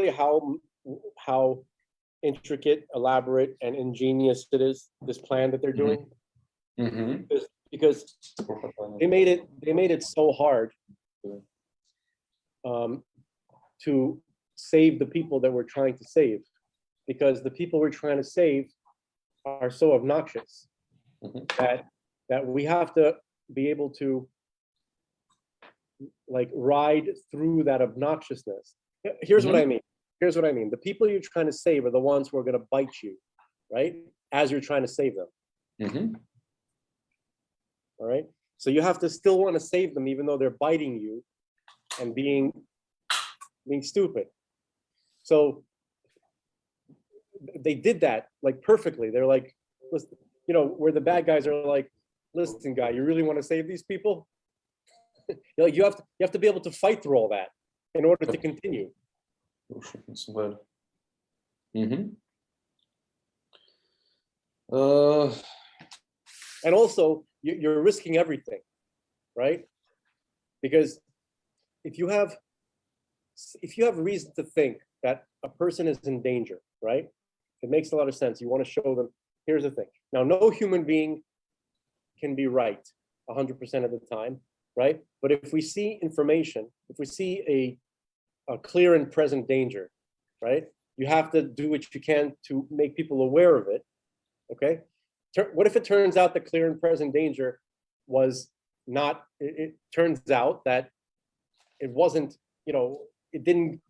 you how intricate, elaborate, and ingenious it is, this plan that they're doing? Because they made it so hard to save the people that we're trying to save, because the people we're trying to save are so obnoxious that we have to be able to like ride through that obnoxiousness. Here's what I mean. Here's what I mean. The people you're trying to save are the ones who are going to bite you, right? As you're trying to save them. All right. So you have to still want to save them, even though they're biting you and being stupid. So they did that like perfectly. They're like, listen, you know, where the bad guys are like, listen, guy, you really want to save these people? Like, you have to be able to fight through all that in order to continue. And also, you're risking everything, right? Because if you have reason to think that a person is in danger, right? It makes a lot of sense. You want to show them. Here's the thing. Now, no human being can be right 100% of the time, right? But if we see information, if we see a clear and present danger, right? You have to do what you can to make people aware of it, okay? What if it turns out the clear and present danger was not, it turns out that it wasn't, you know, it didn't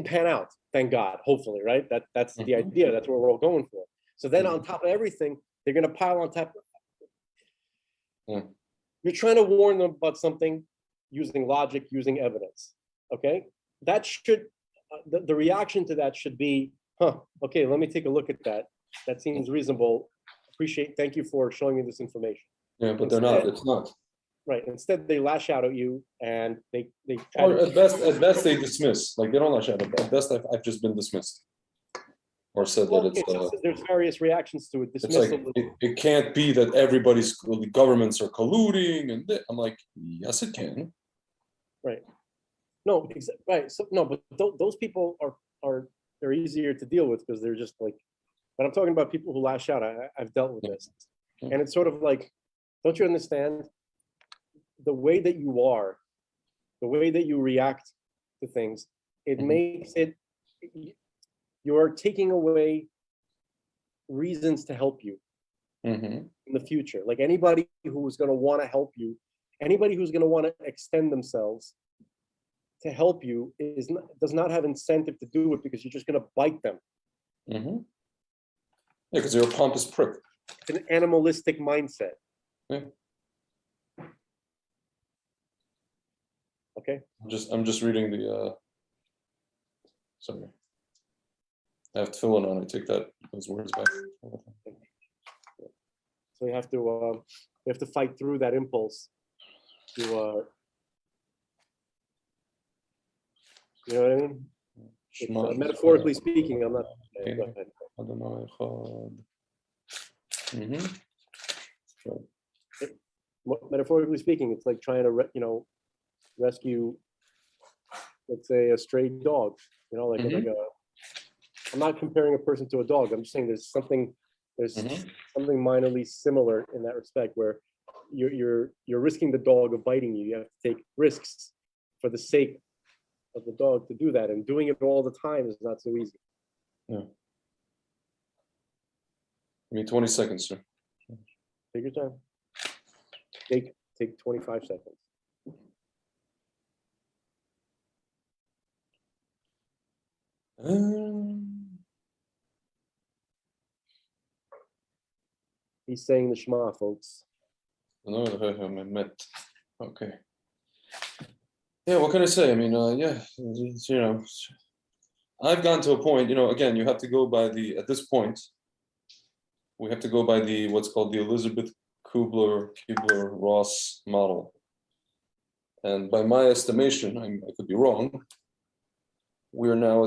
pan out, thank God, hopefully, right? That's the idea, that's what we're all going for. So then on top of everything, they're gonna pile on top. You're trying to warn them about something using logic, using evidence, okay? That should, the reaction to that should be, okay, let me take a look at that. That seems reasonable. Thank you for showing me this information. Yeah, but it's not. Right. Instead, they lash out at you, and they or at best they dismiss. Like, they don't lash out. At best, I've just been dismissed, or said that it's. There's various reactions to it. It's like it can't be that the governments are colluding, and I'm like, yes, it can. Right. No. Right. So no, but those people are they're easier to deal with because they're just like. But I'm talking about people who lash out. I've dealt with this, and it's sort of like, don't you understand? The way that you are, the way that you react to things, it makes it, you're taking away reasons to help you in the future. Like, anybody who's going to want to help you, anybody who's going to want to extend themselves to help you does not have incentive to do it, because you're just going to bite them. Yeah, because you're a pompous prick. It's an animalistic mindset. Yeah. Okay. I'm just reading the. Sorry. I have tefillin on. I take those words back. So you have to fight through that impulse to. You know what I mean? It's, metaphorically speaking, I'm not. Go ahead. I don't know. Metaphorically speaking, it's like trying to, rescue, let's say, a stray dog. Like a. I'm not comparing a person to a dog. I'm just saying there's something minorly similar in that respect, where you're risking the dog of biting you. You have to take risks for the sake of the dog to do that, and doing it all the time is not so easy. Yeah. Give me 20 seconds, sir. Take your time. Take 25 seconds. He's saying the Shema, folks. Okay. Yeah, what can I say? I mean, I've gone to a point, again, you have to go by at this point, we have to go by what's called the Elizabeth Kubler-Ross model. And by my estimation, I could be wrong, we're now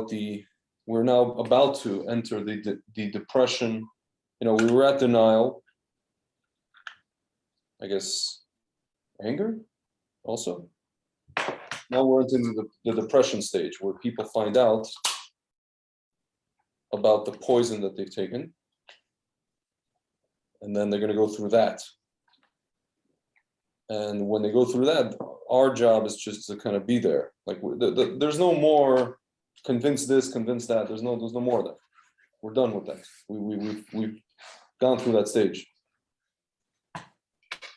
about to enter the depression. We were at denial, I guess, anger also. now we're into the depression stage where people find out about the poison that they've taken, and then they're going to go through that. And when they go through that, our job is just to kind of be there. Like there's no more convince this, convince that. There's no more of that. We're done with that. We've gone through that stage.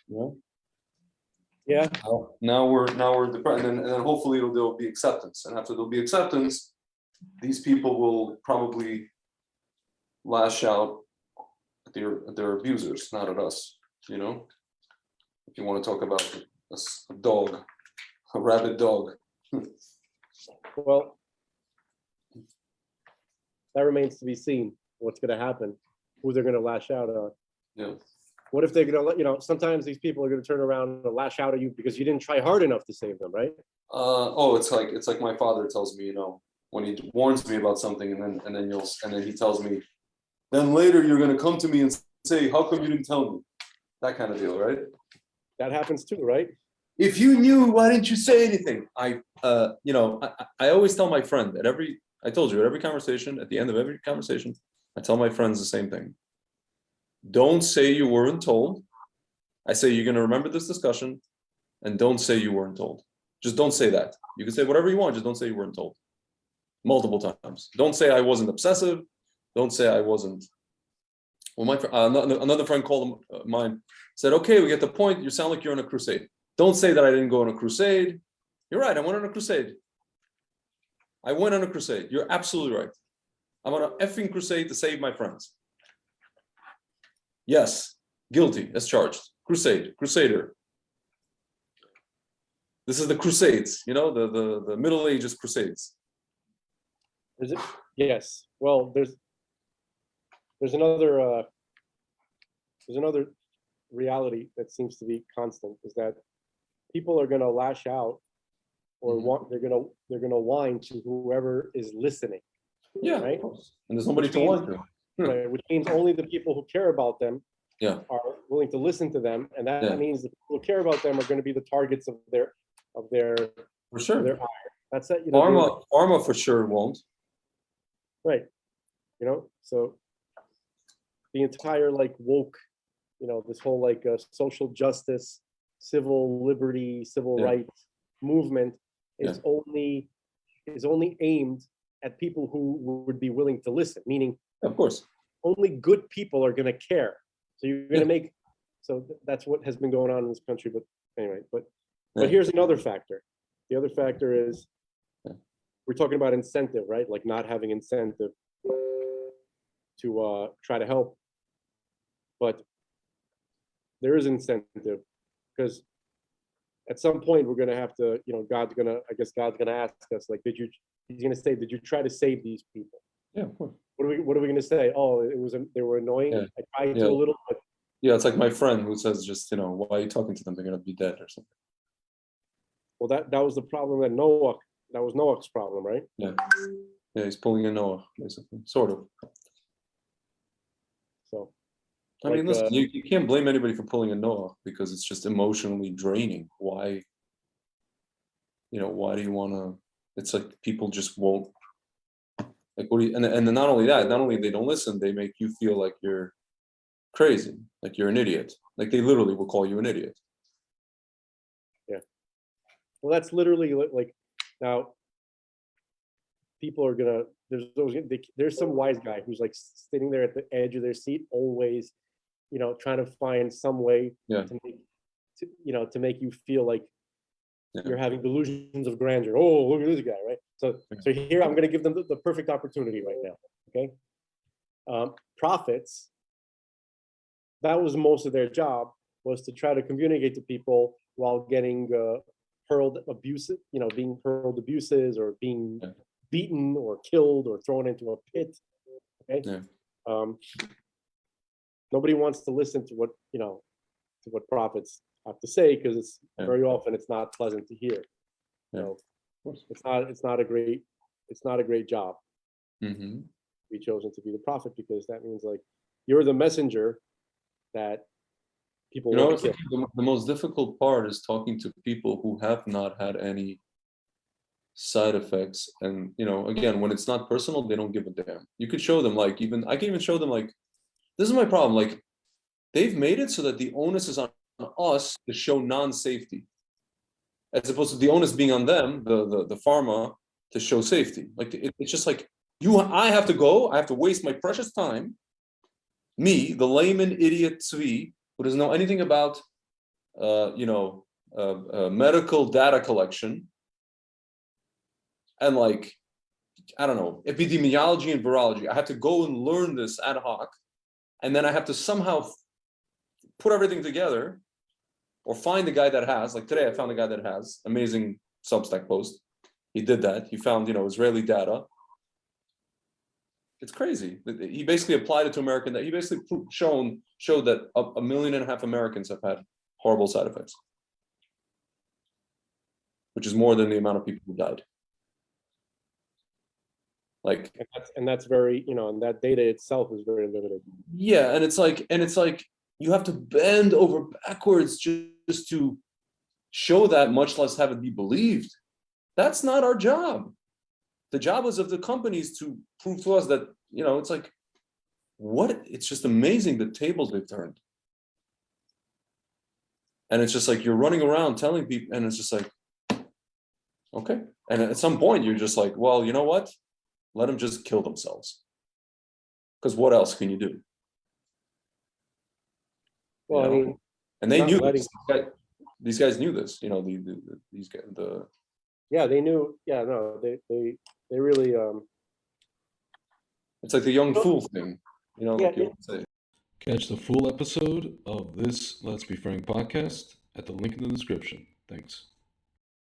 Yeah. Yeah. Now we're depressed, and then hopefully there'll be acceptance. And after there'll be acceptance, these people will probably lash out at their abusers, not at us. You know, if you want to talk about a dog, a rabid dog. Well, that remains to be seen. What's going to happen? Who they're going to lash out on? Yeah. What if they're going to let, sometimes these people are going to turn around and lash out at you because you didn't try hard enough to save them, right? It's like my father tells me, when he warns me about something, and then he tells me, then later you're going to come to me and say, how come you didn't tell me? That kind of deal, right? That happens too, right? If you knew, why didn't you say anything? I always tell my friend at every conversation, at the end of every conversation, I tell my friends the same thing. Don't say you weren't told. I say you're going to remember this discussion, and don't say you weren't told. Just don't say that. You can say whatever you want, just don't say you weren't told. Multiple times. Don't say I wasn't obsessive. Don't say I wasn't. Well, another friend called mine, said, okay, we get the point. You sound like you're on a crusade. Don't say that I didn't go on a crusade. You're right, I went on a crusade. I went on a crusade. You're absolutely right. I'm on an effing crusade to save my friends. Yes, guilty as charged. Crusader. This is the Crusades, the Middle Ages Crusades. Is it? Yes. Well, there's another reality that seems to be constant, is that people are going to lash out, or they're going to whine to whoever is listening. Yeah, right. And there's nobody to whine to. Right, which means only the people who care about them are willing to listen to them, and that means the people who care about them are going to be the targets of their for sure. Their ire. That's it. Pharma for sure won't. Right. So the entire woke, this whole social justice, civil liberty, civil rights movement is only aimed at people who would be willing to listen, meaning, of course, only good people are going to care. So you're going to make, so that's what has been going on in this country. But anyway, but here's another factor. The other factor is, we're talking about incentive, right? Like not having incentive to try to help. But there is incentive, because at some point we're going to have to, God's going to ask us, he's going to say, did you try to save these people? Yeah, of course. What are we going to say? Oh, they were annoying. Yeah. I tried to a little, but it's like my friend who says, just, why are you talking to them? They're going to be dead or something. Well, that was the problem that was Noah's problem, right? Yeah, he's pulling a Noah, basically, sort of. So, I mean, listen, you can't blame anybody for pulling a Noah, because it's just emotionally draining. Why do you want to? It's like people just won't. Like, what do you? And then not only that, not only they don't listen, they make you feel like you're crazy, like you're an idiot. Like they literally will call you an idiot. Yeah. Well, that's literally now. People are gonna. There's some wise guy who's sitting there at the edge of their seat, always, trying to find some way to make you feel like you're having delusions of grandeur. Oh, look at this guy, right? So here I'm going to give them the perfect opportunity right now. Okay, prophets. That was most of their job, was to try to communicate to people while getting hurled abuses, being hurled abuses, or being beaten or killed or thrown into a pit. Okay. Nobody wants to listen to what prophets have to say, because it's very often it's not pleasant to hear. It's not a great job to be chosen to be the prophet, because that means you're the messenger that people want to kill. The most difficult part is talking to people who have not had any side effects. And, again, when it's not personal, they don't give a damn. You could show them, like, I can even show them, like, this is my problem. Like, they've made it so that the onus is on us to show non-safety, as opposed to the onus being on them, the pharma, to show safety. Like, it's just like, I have to go, I have to waste my precious time, me, the layman idiot Tzvi, who doesn't know anything about, medical data collection, and, like, I don't know, epidemiology and virology. I have to go and learn this ad hoc, and then I have to somehow put everything together, or find the guy that has, like today I found a guy that has amazing Substack post. He did that. He found, Israeli data. It's crazy. He basically applied it to American data. He basically showed that 1.5 million Americans have had horrible side effects, which is more than the amount of people who died. Like, and that's very, and that data itself is very limited. Yeah, and it's like you have to bend over backwards just to show that, much less have it be believed. That's not our job. The job is of the companies to prove to us that, it's like, what? It's just amazing the tables they've turned. And it's just like, you're running around telling people, and it's just like, okay. And at some point, you're just like, well, you know what? Let them just kill themselves. Because what else can you do? Well, I mean, and they knew this. These guys knew this. These guys. Yeah, they knew. Yeah, no, they really. It's like the young fool thing, like you say. Catch the full episode of this Let's Be Frank podcast at the link in the description. Thanks.